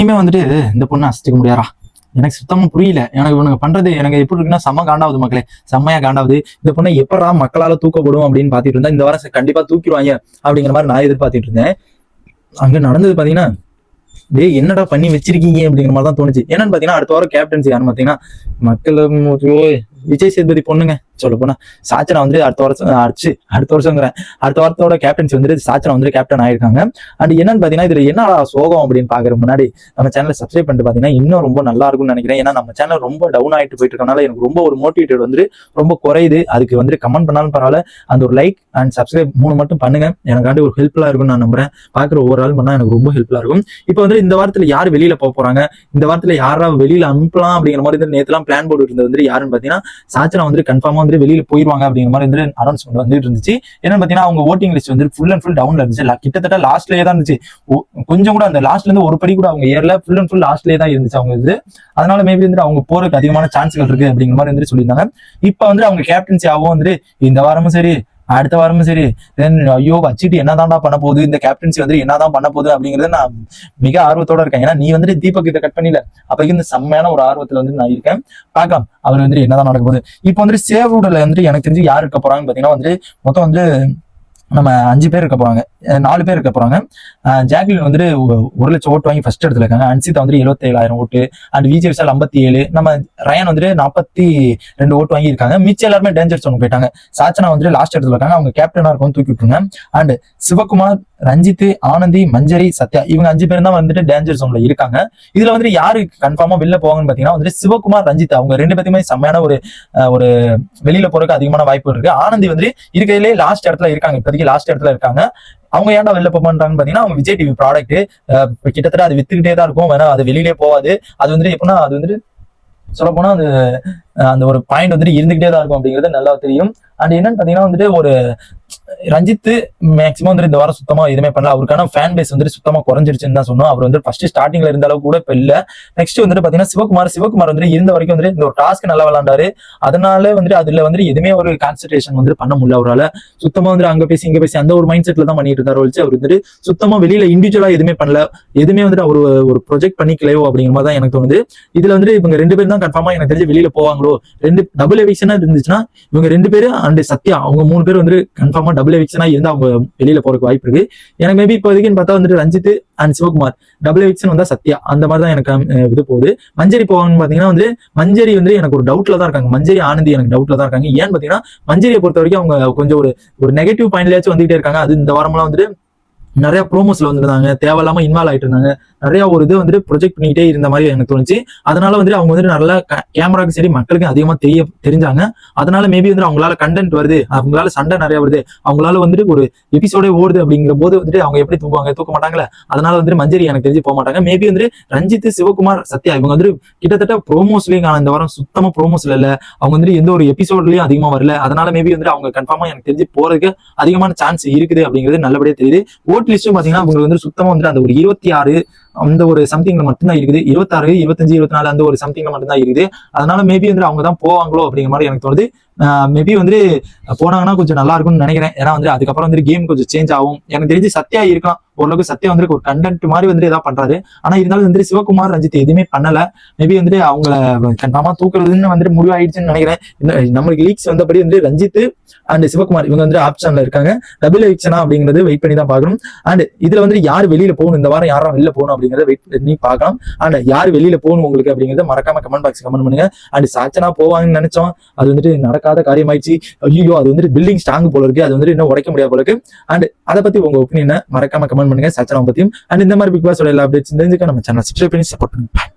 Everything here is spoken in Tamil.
இனிமே வந்துட்டு இந்த பொண்ணை அசிச்சுக்க முடியாரா? எனக்கு சுத்தமா புரியல. எனக்கு இவனுங்க பண்றது எனக்கு எப்படி இருக்குன்னா செம்ம காண்டாவது மக்களே, செம்மையா காண்டாவது. இந்த பொண்ணை எப்படா மக்களால தூக்கப்படும் அப்படின்னு பாத்துட்டு இருந்தா, இந்த வாரம் கண்டிப்பா தூக்கிடுவாங்க அப்படிங்கிற மாதிரி நான் எதிர்பார்த்துட்டு இருந்தேன். அங்க நடந்தது பாத்தீங்கன்னா, டேய் என்னடா பண்ணி வச்சிருக்கீங்க அப்படிங்கிற மாதிரி தான் தோணுச்சு. என்னன்னு பாத்தீங்கன்னா, அடுத்த வாரம் கேப்டன்சி யாருன்னு பாத்தீங்கன்னா மக்கள் விஜய் சேதுபதி பொண்ணுங்க. சொல்ல போனா சாச்சனா வந்து அடுத்த வாரத்தோட கேப்டன்சி வந்துட்டு சாச்சனா வந்து கேப்டன் ஆயிருக்காங்க. அண்ட் என்னன்னு பாத்தீங்கன்னா, இதுல என்ன சோகம் அப்படின்னு பாக்குற முன்னாடி நம்ம சேனலை சப்ஸ்கிரைப் பண்ணிட்டு பாத்தீங்கன்னா இன்னும் ரொம்ப நல்லா இருக்கும்னு நினைக்கிறேன். ஏன்னா நம்ம சேனல் ரொம்ப டவுன் ஆயிட்டு போயிட்டு இருக்கனால எனக்கு ரொம்ப ஒரு மோட்டிவேட்டட் வந்து ரொம்ப குறையுது. அதுக்கு வந்து கமெண்ட் பண்ணாலும் பரவாயில்ல, அந்த ஒரு லைக் அண்ட் சப்ஸ்கிரைப் 3 மட்டும் பண்ணுங்க. எனக்காண்டி ஒரு ஹெல்ப்ஃபுல்லா இருக்கும்னு நான் நம்புறேன். பாக்குற ஒவ்வொரு ஆள் பண்ணா எனக்கு ரொம்ப ஹெல்ப்ஃபுல்லா இருக்கும். இப்போ வந்து இந்த வாரத்துல யார் வெளியில போறாங்க, இந்த வாரத்துல யாரா வெளியில அனுப்பலாம் அப்படிங்கிற மாதிரி நேற்றுலாம் பிளான் போட்டு இருந்தது வந்து யாருன்னு பாத்தீங்கன்னா சாச்சனா வந்து கன்ஃபார்மா வந்து வெளியில போயிருவாங்க அப்படிங்கிற மாதிரி வந்து அனௌன்ஸ்மெண்ட் வந்துட்டு இருந்துச்சு. என்னன்னு பாத்தீங்கன்னா அவங்க ஓட்டிங் லிஸ்ட் வந்து ஃபுல் அண்ட் ஃபுல் டவுன்ல இருந்துச்சு. கிட்டத்தட்ட லாஸ்ட்லயே தான் இருந்துச்சு. கொஞ்சம் கூட அந்த லாஸ்ட்ல இருந்து ஒரு படி கூட அவங்க ஏர்ல ஃபுல் அண்ட் ஃபுல் லாஸ்ட்லயே தான் இருந்துச்சு அவங்க இது. அதனால மேபி வந்து அவங்க போறதுக்கு அதிகமான சான்ஸ்கள் இருக்கு அப்படிங்கிற மாதிரி வந்து சொல்லியிருந்தாங்க. இப்ப வந்து அவங்க கேப்டன்சி ஆகும் வந்து இந்த வாரமும் சரி அடுத்த வாரமும் சரி ஐயோ வச்சுட்டு என்னதான்டா பண்ண போகுது, இந்த கேப்டன்சி வந்து என்னதான் பண்ண போகுது அப்படிங்கறத நான் மிக ஆர்வத்தோட இருக்கேன். ஏன்னா நீ வந்து தீபக் இதை கட் பண்ணில அப்ப இந்த செம்மையான ஒரு ஆர்வத்துல வந்து நான் இருக்கேன். பார்க்கலாம் அவர் வந்து என்னதான் நடக்க போகுது. இப்போ வந்து சேவுடல வந்து எனக்கு தெரிஞ்சு யாரு இருக்க போறாங்கன்னு பாத்தீங்கன்னா வந்து மொத்தம் வந்து நம்ம 5 பேர் இருக்க போறாங்க, 4 பேர் இருக்க போறாங்க. ஜாக்லின் வந்துட்டு 1 லட்சம் ஓட்டு வாங்கி ஃபர்ஸ்ட் இடத்துல இருக்காங்க. அன்சிதா வந்து 77,000 ஓட்டு. அண்ட் விஜய் விஷால் 57. நம்ம ரயன் வந்துட்டு 42 ஓட்டு வாங்கி இருக்காங்க. மிச்சம் எல்லாருமே டேஞ்சர் சோன் போயிட்டாங்க. சாச்சனா வந்துட்டு லாஸ்ட் இடத்துல இருக்காங்க. அவங்க கேப்டனா இருக்கும் தூக்கி விட்டுருங்க. அண்ட் சிவகுமார், ரஞ்சித், ஆனந்தி, மஞ்சரி, சத்யா இவங்க 5 பேர் தான் வந்துட்டு டேஞ்சர் சோன்ல இருக்காங்க. இதுல வந்துட்டு யாரு கன்ஃபார்மா வெளில போவாங்கன்னு பாத்தீங்கன்னா வந்துட்டு சிவகுமார், ரஞ்சித் அவங்க 2 பேருமே செம்மையான ஒரு வெளியில போறதுக்கு அதிகமான வாய்ப்பு இருக்கு. ஆனந்தி வந்து இருக்கையிலே லாஸ்ட் இடத்துல இருக்காங்க, இப்போதைக்கு லாஸ்ட் இடத்துல இருக்காங்க. அவங்க ஏன்டா வெளில போறாங்கன்னு பாத்தீங்கன்னா அவங்க விஜய் டிவி ப்ராடக்ட் கிட்டத்தட்ட அது வித்துக்கிட்டே தான் இருக்கும், வேணா அது வெளியிலே போகாது. அது வந்துட்டு எப்படின்னா அது வந்துட்டு சொல்ல போனா அது அந்த ஒரு பாயிண்ட் வந்துட்டு இருந்துகிட்டே தான் இருக்கும் அப்படிங்கிறது நல்லா தெரியும். அண்ட் என்னன்னு பாத்தீங்கன்னா வந்துட்டு ஒரு ரஞ்சித் மேக்சிமம் வந்து இந்த வாரம் சுத்தமா எதுவுமே பண்ணல. அவருக்கான ஃபேன் பேஸ் வந்து சுத்தமா குறைஞ்சிருச்சுன்னு தான் சொன்னோம். அவர் வந்து ஃபர்ஸ்ட் ஸ்டார்டிங்ல இருந்த அளவுக்கு கூட இப்ப இல்ல. நெக்ஸ்ட் வந்துட்டு பாத்தீங்கன்னா சிவகுமார் வந்து இருந்த வரைக்கும் வந்து இந்த ஒரு டாஸ்க் நல்லா விளையாண்டாரு. அதனால வந்துட்டு அதுல வந்து எதுவுமே ஒரு கான்சன்ட்ரேஷன் வந்து பண்ண முடியல அவரால். சுத்தமா வந்து அங்க பேசி இங்க பேசி அந்த ஒரு மைண்ட் செட்ல தான் பண்ணிட்டு இருந்தாரு வச்சு அவர் வந்துட்டு சுத்தமா வெளியில இண்டிவிஜுவலா எதுவுமே பண்ணல, எதுவுமே வந்துட்டு அவர் ஒரு ப்ரொஜெக்ட் பண்ணிக்கலையோ அப்படிங்கிற மாதிரி தான் எனக்கு தோணுது. இதுல வந்து இவங்க 2 பேரும் தான் கன்ஃபார்மா எனக்கு தெரிஞ்சு வெளியில போவாங்களோ. 2 டபுள் எவிக்ஷனா இருந்துச்சுன்னா இவங்க 2 பேரும் அண்ட் சத்யா அவங்க 3 பேர் வந்து கன்ஃபார்மா டபுள் எவிக்ஷனா இருந்தா அவங்க வெளியில போறதுக்கு வாய்ப்பு இருக்கு. எனக்கு மேபி இப்போதைக்கு பார்த்தா வந்துட்டு Ranjith and Sivakumar double eviction வந்தா சத்யா அந்த மாதிரி தான் எனக்கு இது போகுது. மஞ்சரி போவாங்கன்னு பாத்தீங்கன்னா வந்து மஞ்சரி வந்து எனக்கு ஒரு டவுட்ல தான் இருக்காங்க. மஞ்சரி ஆனந்தி எனக்கு டவுட்ல தான் இருக்காங்க. ஏன்னு பாத்தீங்கன்னா மஞ்சரியை பொறுத்த வரைக்கும் அவங்க கொஞ்சம் ஒரு நெகட்டிவ் பாயிண்ட்லயாச்சும் வந்துகிட்டே இருக்காங்க. அது இந்த வாரம்லாம் வந்துட்டு நிறைய ப்ரோமோஸ்ல வந்துருந்தாங்க, தேவையில்லாம இன்வால்வ் ஆயிட்டு இருந்தாங்க, நிறைய ஒரு இது வந்துட்டு ப்ரொஜெக்ட் பண்ணிட்டே இருந்த மாதிரி எனக்கு தோணுச்சு. அதனால வந்துட்டு அவங்க வந்துட்டு நல்லா கேமராக்கு சரி மக்களுக்கு அதிகமா தெரிஞ்சாங்க. அதனால மேபி வந்து அவங்களால கண்டென்ட் வருது, அவங்களால சண்டை நிறைய வருது, அவங்களால வந்துட்டு ஒரு எபிசோடே ஓடுது அப்படிங்கிற போது வந்துட்டு அவங்க எப்படி தூக்க மாட்டாங்களே. அதனால வந்துட்டு மஞ்சரி எனக்கு தெரிஞ்சு போக மாட்டாங்க. மேபி வந்துட்டு ரஞ்சித், சிவகுமார், சத்யா இவங்க வந்துட்டு கிட்டத்தட்ட ப்ரோமோஸ்லயும் இந்த வாரம் சுத்தமா ப்ரோமோஸ்ல இல்ல, அவங்க வந்துட்டு எந்த ஒரு எபிசோட்லயும் அதிகமா வரல. அதனால மேபி வந்துட்டு அவங்க கன்ஃபார்மா எனக்கு தெரிஞ்சு போறதுக்கு அதிகமான சான்ஸ் இருக்குது அப்படிங்கிறது நல்லபடியா தெரியுது. ஓட் லிஸ்டும் பாத்தீங்கன்னா உங்களுக்கு வந்து சுத்தமா வந்து அந்த ஒரு 26 அந்த ஒரு சம்திங்ல மட்டும்தான் இருக்குது. 26, 25, 24 அந்த ஒரு சம்திங்ல மட்டும்தான் இருக்குது. அதனால மேபி வந்து அவங்க தான் போவாங்களோ அப்படிங்கிற மாதிரி எனக்கு தோணுது. மேபி வந்து போனாங்கன்னா கொஞ்சம் நல்லா இருக்கும்னு நினைக்கிறேன். ஏன்னா வந்து அதுக்கப்புறம் வந்து கேம் கொஞ்சம் சேஞ்ச் ஆகும். எனக்கு தெரிஞ்சு சத்யா இருக்கலாம் ஓரளவுக்கு. சத்யா வந்து ஒரு கண்டென்ட் மாதிரி வந்து ஏதாவது பண்றாரு. ஆனா இருந்தாலும் வந்து சிவகுமார், ரஞ்சித் எதுவுமே பண்ணல. மேபி வந்துட்டு அவங்கள கன்ஃபார்மா தூக்குறதுன்னு வந்துட்டு முடிவாயிடுச்சுன்னு நினைக்கிறேன். நம்மளுக்கு லீக்ஸ் வந்தபடி வந்து ரஞ்சித் அண்ட் சிவகுமார் இவங்க வந்து ஆப்ஷன்ல இருக்காங்க. டபுள் எவிக்ஷனா அப்படிங்கிறது வெயிட் பண்ணி தான் பார்க்கணும். அண்ட் இதுல வந்து யார் வெளியில போகணும், இந்த வாரம் யாரும் வெளியில போகணும் அப்படிங்கறத வெயிட் பண்ணி பார்க்கலாம். அண்ட் யார் வெளியில போகணும் உங்களுக்கு அப்படிங்கறத மறக்காம கமெண்ட் பாக்ஸ் கமெண்ட் பண்ணுங்க. அண்ட் சாச்சனா போவாங்கன்னு நினைச்சோம், அது வந்துட்டு நடக்காத காரியமாயிடுச்சு. ஐயோ அது வந்துட்டு பில்டிங் ஸ்ட்ராங் போல இருக்கு, அது வந்துட்டு இன்னும் உடைக்க முடியாது போல இருக்கு. அண்ட் அதை பத்தி உங்க ஒப்பீனியன் மறக்காம கமெண்ட் பண்ணுங்க சாச்சனா பத்தியும். அண்ட் இந்த மாதிரி பிக் பாஸோட எல்லா அப்டேட்ஸ் தெரிஞ்சுக்க நம்ம சேனல் சப்ஸ்கிரைப் பண்ணி சப்போர்ட் பண்ணுங்க.